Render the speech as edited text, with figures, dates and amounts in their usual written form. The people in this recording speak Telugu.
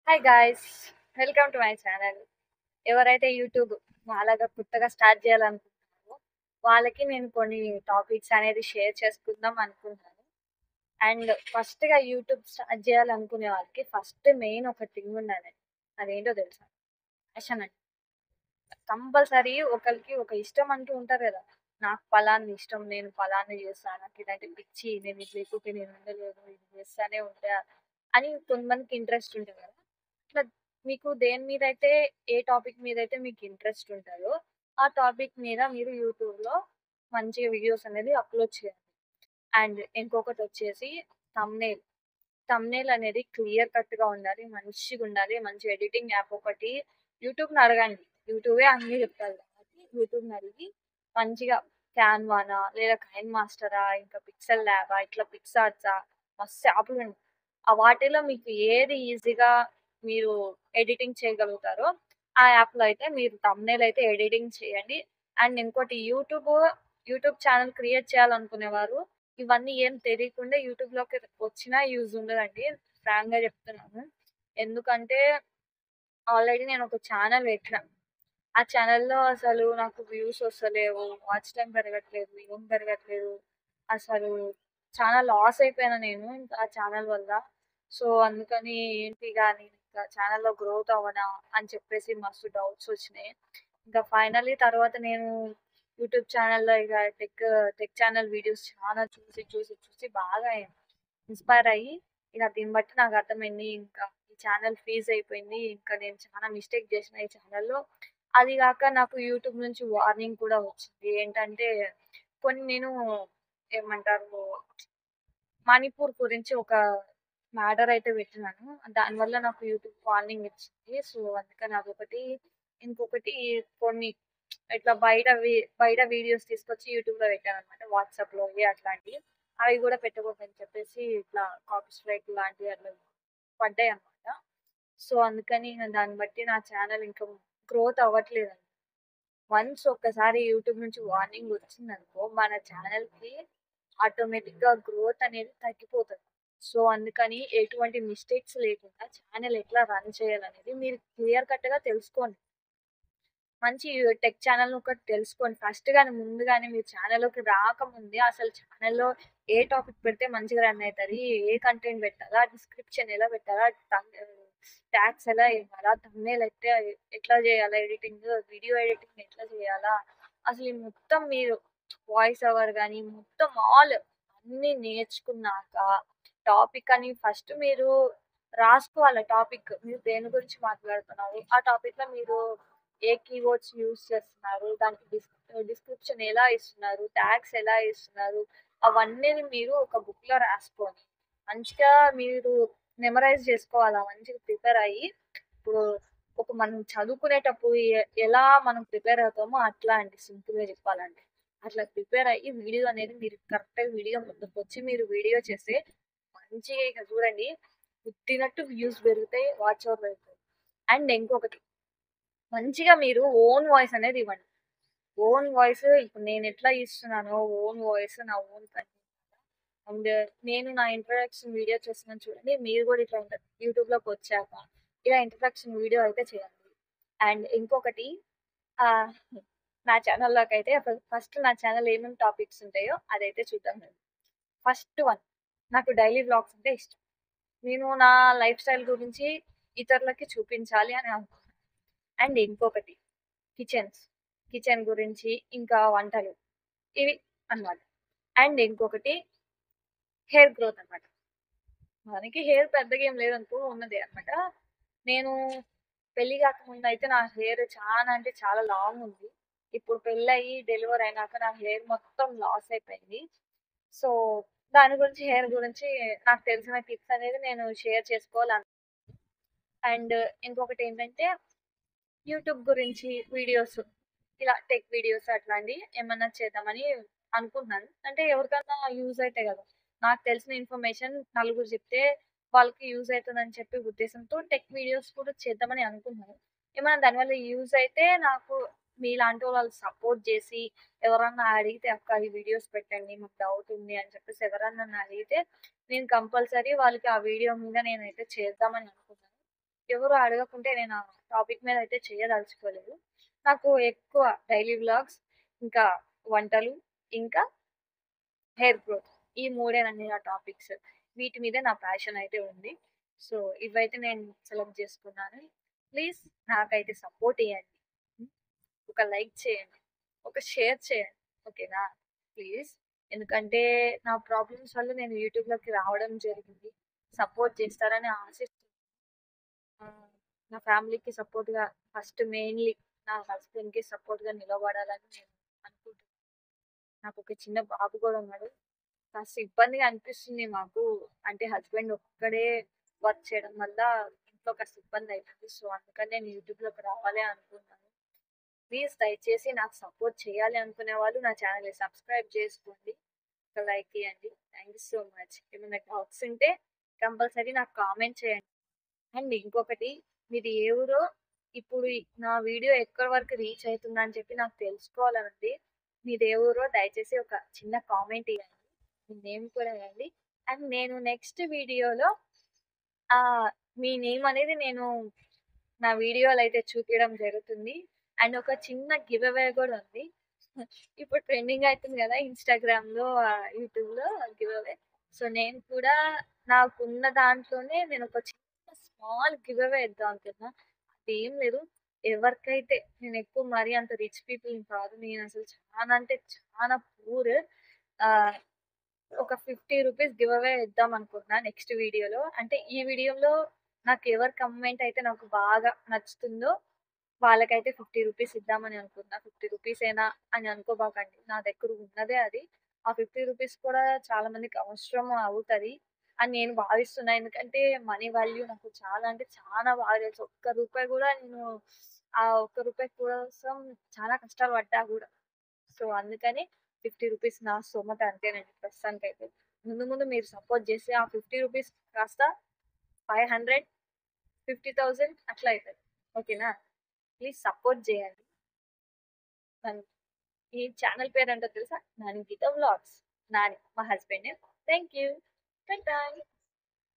Hi guys, welcome to my channel. ఎవరైతే యూట్యూబ్ అలాగా కొత్తగా స్టార్ట్ చేయాలనుకుంటున్నారో వాళ్ళకి నేను కొన్ని టాపిక్స్ అనేది షేర్ చేసుకుందాం అనుకుంటున్నాను. అండ్ ఫస్ట్గా యూట్యూబ్ స్టార్ట్ చేయాలనుకునే వాళ్ళకి ఫస్ట్ మెయిన్ ఒక థింగ్ ఉండాలి. అదేంటో తెలుసా? ప్యాషన్ అండి. కంపల్సరీ ఒకరికి ఒక ఇష్టం అంటూ ఉంటారు కదా. నాకు పలానా ఇష్టం, నేను పలానా చేస్తాను, నాకు ఇదంటే పిచ్చి, నేను ఇది లేకపోతే నేను ఉండలేదు, ఇది చేస్తానే ఉంటా అని కొంతమందికి ఇంట్రెస్ట్ ఉంటుంది కదా. ఇట్లా మీకు దేని మీద అయితే ఏ టాపిక్ మీద అయితే మీకు ఇంట్రెస్ట్ ఉంటుందో ఆ టాపిక్ మీద మీరు యూట్యూబ్లో మంచిగా వీడియోస్ అనేది అప్లోడ్ చేయాలి. అండ్ ఇంకొకటి వచ్చేసి thumbnail. thumbnail అనేది క్లియర్ కట్‌గా ఉండాలి. మంచిగా ఉండాలి. మంచి ఎడిటింగ్ యాప్ ఒకటి యూట్యూబ్‌ని అడగండి. యూట్యూబే అన్నీ చెప్తాది కాబట్టి యూట్యూబ్‌ని అడిగి మంచిగా క్యాన్వానా లేదా కైన్ మాస్టరా ఇంకా పిక్సెల్ ల్యాబా ఇట్లా పిక్సార్ట్సా మస్తు యాప్‌లున్నాయి. ఆ వాటిలో మీకు ఏది ఈజీగా మీరు ఎడిటింగ్ చేయగలుగుతారో ఆ యాప్‌లో అయితే మీరు థంబ్‌నెయిల్ అయితే ఎడిటింగ్ చేయండి. అండ్ ఇంకోటి యూట్యూబ్ ఛానెల్ క్రియేట్ చేయాలనుకునేవారు ఇవన్నీ ఏం తెలియకుండా యూట్యూబ్‌లోకి వచ్చినా యూజ్ ఉండదండి. ఫ్రాంక్‌గా చెప్తున్నాను. ఎందుకంటే ఆల్రెడీ నేనొక ఛానెల్ పెట్టినా. ఆ ఛానెల్‌లో అసలు నాకు వ్యూస్ వస్తలేవు. వాచ్ టైమ్ పెరగట్లేదు. ఏం పెరగట్లేదు. అసలు చాలా లాస్ అయిపోయాను నేను ఇంకా ఆ ఛానెల్ వల్ల. సో, అందుకని ఏంటి ఇగ నేను ఇంకా ఛానెల్‌లో గ్రోత్ అవ్వనా అని చెప్పేసి మస్తు డౌట్స్ వచ్చినాయి. ఇంకా ఫైనల్లీ తర్వాత నేను యూట్యూబ్ ఛానెల్‌లో ఇగ టెక్ ఛానెల్ వీడియోస్ చాలా చూసి బాగా ఇన్‌స్పైర్ అయ్యి ఇక దీన్ని బట్టి నాకు అర్థమైంది. ఇంకా ఈ ఛానెల్ ఫ్రీజ్ అయిపోయింది. ఇంకా నేను చాలా మిస్టేక్ చేసిన ఈ ఛానెల్‌లో. అది గాక నాకు యూట్యూబ్ నుంచి వార్నింగ్ కూడా వచ్చింది. ఏంటంటే కొన్ని నేను ఏమంటారు మణిపూర్ గురించి ఒక మ్యాటర్ అయితే పెట్టినాను. దానివల్ల నాకు యూట్యూబ్ వార్నింగ్ ఇచ్చింది. సో, అందుకని అదొకటి. ఇంకొకటి కొన్ని ఇట్లా బయట వీడియోస్ తీసుకొచ్చి యూట్యూబ్‌లో పెట్టాననమాట. వాట్సాప్‌లోవి అట్లాంటియి. అవి గూడా పెట్టకూడదని చెప్పేసి ఇట్లా కాపీ స్ట్రైక్ లాంటివి అట్లా పడ్డాయనమాట. సో, అందుకని ఇంక దాన్ని బట్టి నా ఛానెల్ ఇంకా గ్రోత్ అవ్వట్లేదండి. వన్స్ ఒక్కసారి యూట్యూబ్ నుంచి వార్నింగ్ వచ్చిందనుకో మన ఛానెల్‌కి ఆటోమేటిక్‌గా గ్రోత్ అనేది తగ్గిపోతది. సో, అందుకని ఎటువంటి మిస్టేక్స్ లేకుండా ఛానెల్ ఎట్లా రన్ చేయాలనేది మీరు క్లియర్ కట్‌గా తెలుసుకోండి. మంచి టెక్ ఛానెల్ ఒకటి తెలుసుకోండి. ముందుగానే మీరు ఛానెల్‌లోకి రాకముందే అసలు ఛానెల్‌లో ఏ టాపిక్ పెడితే మంచిగా రన్ అయితది, ఏ కంటెంట్ పెట్టాలా, డిస్క్రిప్షన్ ఎలా పెట్టాలా, ట్యాగ్స్ ఎలా ఇవ్వాలా, థంబ్‌నెయిల్ ఎట్లా చేయాలా ఎడిటింగ్, వీడియో ఎడిటింగ్ ఎట్లా చేయాలా, అసలు ఈ మొత్తం మీరు వాయిస్ ఓవర్ గాని మొత్తం అన్నీ నేర్చుకున్నాక టాపిక్ అని ఫస్ట్ మీరు రాసుకోవాలి టాపిక్. మీరు దేని గురించి మాట్లాడుతున్నారు. ఆ టాపిక్‌లో మీరు ఏ కీవర్డ్స్ యూజ్ చేస్తున్నారు, దానికి డిస్క్రిప్షన్ ఎలా ఇస్తున్నారు, ట్యాగ్స్ ఎలా ఇస్తున్నారు, అవన్నీని మీరు ఒక బుక్‌లో రాసుకొని, మంచిగా మీరు మెమరైజ్ చేసుకోవాలా. మంచిగా ప్రిపేర్ అయ్యి, ఇప్పుడు మనం చదువుకునేటప్పుడు ఎలా మనం ప్రిపేర్ అవుతామో అట్లా అండి సింపుల్‌గా చెప్పాలంటే. అట్లా ప్రిపేర్ అయ్యి వీడియో అనేది మీరు కరెక్ట్‌గా వీడియో ముందుకొచ్చి మీరు వీడియో చేస్తే మంచిగా ఇక చూడండి పుట్టినట్టు వ్యూస్ పెరుగుతాయి, వాచ్ అవర్ పెరుగుతది. అండ్ ఇంకొకటి మంచిగా మీరు ఓన్ వాయిస్ అనేది ఇవ్వండి. ఓన్ వాయిస్ ఇప్పుడు నేనెట్లా ఇస్తున్నానో ఓన్ వాయిస్ నా ఓన్ కంటెంట్. అండ్ నేను నా ఇంట్రడక్షన్ వీడియో చేస్తున్నాను చూడండి. మీరు గూడా ఇట్లా యూట్యూబ్‌లోకొచ్చాక ఇలా ఇంట్రడక్షన్ వీడియో అయితే చేయండి. అండ్ ఇంకొకటి ఆహ్, నా ఛానల్‌లోకైతే ఫస్ట్ నా ఛానల్ ఏమేమి టాపిక్స్ ఉంటాయో అదైతే చూద్దాం రండి. ఫస్ట్ వన్ నాకు డైలీ వ్లాగ్స్ అంటే ఇష్టం. నేను నా లైఫ్ స్టైల్ గురించి ఇతరులకి చూపించాలి అని అనుకుంటున్నాను. అండ్ ఇంకొకటి కిచెన్స్. కిచెన్ గురించి, ఇంకా వంటలు ఇవి అన్నమాట. అండ్ ఇంకొకటి హెయిర్ గ్రోత్ అన్నమాట. మనకి హెయిర్ పెద్దగా ఏం లేదనుకో ఉన్నదే అన్నమాట. నేను పెళ్లి కాకముందయితే నా హెయిర్ చాలా అంటే చాలా లాంగ్ ఉంది. ఇప్పుడు పెళ్లయ్యి, డెలివరీ అయినాక నా హెయిర్ మొత్తం లాస్ అయిపోయింది. సో, దాని గురించి హెయిర్ గురించి నాకు తెలిసిన టిప్స్ అనేది నేను షేర్ చేసుకోవాలను అండ్ ఇంకొకటేంటంటే యూట్యూబ్ గురించి వీడియోస్ ఇలా టెక్ వీడియోస్ అట్లాంటివి ఏమన్నా చేద్దామని అనుకుంటున్నాను. అంటే ఎవరికన్నా యూజ్ అయితాయి గదా! నాకు తెలిసిన ఇన్ఫర్మేషన్ నలుగురు చెప్తే వాళ్ళకి యూజ్ అయితదని చెప్పి ఉద్దేశంతో టెక్ వీడియోస్ కూడా చేద్దామని అనుకుంటున్నాను. ఏమైనా దానివల్ల యూజ్ అయితే నాకు మీలాంటి వాళ్ళు సపోర్ట్ జేసి ఎవరన్నా అడిగితే అక్క ఈ వీడియోస్ పెట్టండి మాకు డౌట్ ఉంది అని చెప్పేసి ఎవరన్నా నన్ను అడిగితే నేను కంపల్సరీ వాళ్ళకి ఆ వీడియో మీద నేనైతే చేద్దామని అనుకుంటున్నాను. ఎవరు అడగకుంటే నేను ఆ టాపిక్ మీద అయితే చేయదలుచుకోలేదు. నాకు ఎక్కువ డైలీ వ్లాగ్స్, ఇంకా వంటలు, ఇంకా హెయిర్ గ్రోత్. ఈ మూడేనండి నా టాపిక్స్. వీటి మీద నా ప్యాషన్ అయితే ఉంది. సో, ఇవైతే నేను సెలెక్ట్ చేసుకున్నాను. ప్లీజ్ నాకైతే సపోర్ట్ ఇయ్యండి. హ్మ్. ఒక లైక్ చేయండి. ఒక షేర్ చేయండి. ఓకేనా? ప్లీజ్. ఎందుకంటే నా ప్రాబ్లమ్స్ వల్ల నేను యూట్యూబ్‌లోకి రావడం జరిగింది. సపోర్ట్ చేస్తారని నా ఫ్యామిలీకి సపోర్ట్‌గా ఫస్ట్ మెయిన్‌లీ నా హస్బెండ్‌కి సపోర్ట్‌గా నిలబడాలని నేను అనుకుంటున్నాను. నాకొక చిన్న బాబు కూడా ఉన్నాడు. కాస్త ఇబ్బందిగా అనిపిస్తుంది మాకు. అంటే హస్బెండ్ ఒక్కడే వర్క్ చేయడం వల్ల ఇంట్లో కాస్త ఇబ్బందయితుంది. సో, అందుకని నేను యూట్యూబ్‌లోకి రావాలి అనుకున్నాను. ప్లీజ్ దయచేసి నాకు సపోర్ట్ చేయాలి అనుకునే వాళ్ళు నా ఛానెల్‌ని సబ్స్క్రైబ్ చేసుకోండి. ఒక లైక్ ఇయ్యండి. Thank you so much. ఏమైనా డౌట్స్ ఉంటే కంపల్సరీ నాకు కామెంట్ చేయండి. అండ్ ఇంకొకటి, మీది ఏ ఊరో ఇప్పుడు నా వీడియో ఎక్కడి వరకు రీచ్ అయితుందని చెప్పి నాకు తెలుసుకోవాలనుంది. మీది ఏ ఊరో దయచేసి ఒక చిన్న కామెంట్ ఇయ్యండి. మీ నేమ్ కూడా ఇయ్యండి. అండ్ నేను నెక్స్ట్ వీడియోలో మీ నేమ్ అనేది నేను నా వీడియోలో అయితే చూపియడం జరుగుతుంది. అండ్ ఒక చిన్న గివ్ అవే కూడా ఉంది. ఇప్పుడు ట్రెండింగ్ అయితుంది కదా ఇన్‌స్టాగ్రామ్‌లో, యూట్యూబ్‌లో గివ్ అవే. సో, నేను కూడా నాకున్న దాంట్లోనే నేను ఒక చిన్న స్మాల్ గివ్ అవే ఇద్దాం అనుకున్నా. అదేం లేదు. ఎవరికైతే నేను ఎక్కువ మరీ అంత రిచ్ పీపుల్‌ని కాదు. నేను అసలు చాలా అంటే చాలా పూర్. ఆహ్, ఒక రూ. 50 గివ్ అవే ఇద్దాం అనుకుంటున్నా నెక్స్ట్ వీడియోలో. అంటే ఈ వీడియోలో నాకు ఎవరి కామెంట్ అయితే నాకు బాగా నచ్చుతుందో వాళ్ళకైతే రూ. 50 ఇద్దామని అనుకున్నా. రూ. 50 అని అనుకోబాకండి. నా దగ్గర ఉన్నదే అది. ఆ రూ. 50 కూడా చాలా మందికి అవసరం అవుతది అని నేను భావిస్తున్నా. ఎందుకంటే మనీ వాల్యూ నాకు చాలా అంటే చాలా బాగా తెలుసు. ఒక్క రూపాయి కూడా నేను ఆ ఒక్క రూపాయి కోసం చాలా కష్టాలు పడ్డా గూడా. సో, అందుకని రూ. 50 నా స్తోమత అంతేనండి ప్రస్తుతానికైతే. ముందు ముందు మీరు సపోర్ట్ చేస్తే ఆ రూ. 50 కాస్త 500, 50,000 అట్లా అయితది. ఓకేనా? ప్లీజ్ సపోర్ట్ చేయండి. నన్ను ఈ ఛానెల్ పేరేంటో తెలుసా? 'నాని గీత వ్లాగ్స్'. నాని మా husband name. Thank you. Tata.